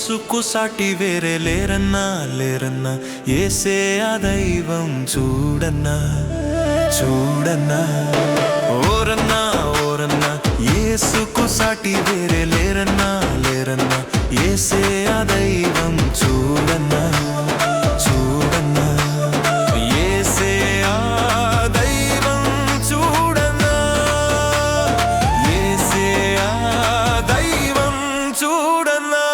యేసుకు సాటి వేరే లేరన్నా లేరన్నా, యేసే ఆ దైవం చూడన్నా చూడన్నా. ఓరన్నా ఓరన్నా, యేసుకు సాటి వేరే లేరన్నా లేరన్నా, యేసే ఆ దైవం చూడన్నా చూడన్నా. యేసే ఆ దైవం చూడన్నా, యేసే ఆ దైవం చూడన్నా.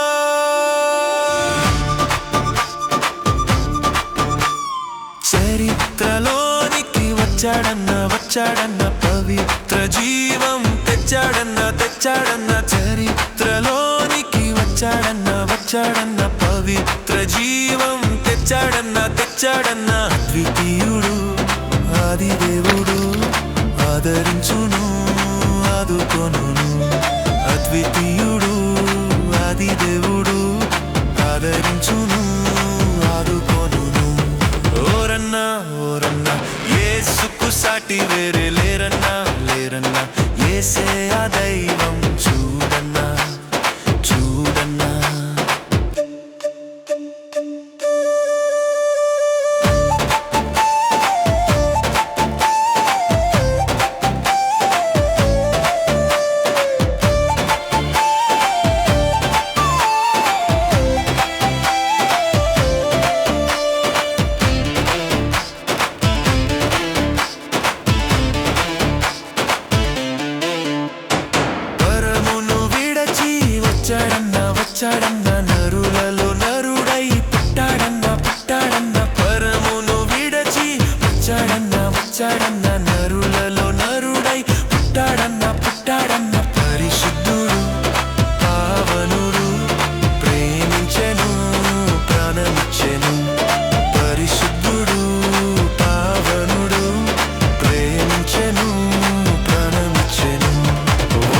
చరిత్రలోనికి వచ్చాడన్నా వచ్చాడన్నా, పవిత్ర జీవం తెచ్చాడన్నా తెచ్చాడన్నా. చరిత్రలోనికి వచ్చాడన్నా వచ్చాడన్నా, పవిత్ర జీవం తెచ్చాడన్నా తెచ్చాడన్నా. అద్వితీయుడు ఆది దేవుడు, ఆదరించును ఆదుకొనును. అద్వితీయుడు ఆది దేవుడు, ఆదరించును ఆదుకొనును. ఓరన్నా ఓరన్నా, యేసుకు సాటి వేరే లేరన్నా లేరన్నా, యేసే ఆ దైవం చూడన్నా చూడన్నా. వచ్చాడన్నా వచ్చాడన్నా, నరులలో నరుడై పుట్టాడన్నా పుట్టాడన్నా. పరమును విడచి వచ్చాడన్నా వచ్చాడన్నా, నరులలో నరుడై పుట్టాడన్నా పుట్టాడన్నా. పరిశుద్ధుడు పావనుడు, ప్రేమించెను ప్రాణమిచ్చెను. పరిశుద్ధుడు పావనుడు, ప్రేమించెను ప్రాణమిచ్చెను.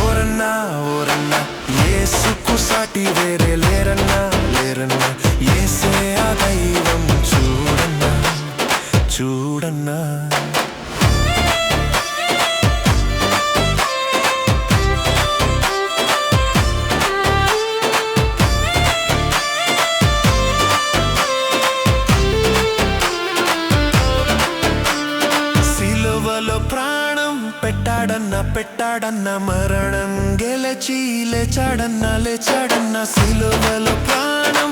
ఓరన్నా ఓరన్నా, యేసుకు సాటి వేరే లేరన్నా లేరన్నా, యేసే ఆ దైవం చూడన్నా చూడన్నా. సిలువలో ప్రాణం పెట్టాడన్నా పెట్టాడన్నా, మరణం గెలిచి లేచాడన్నా లేచాడన్నా. సిలువలో ప్రాణం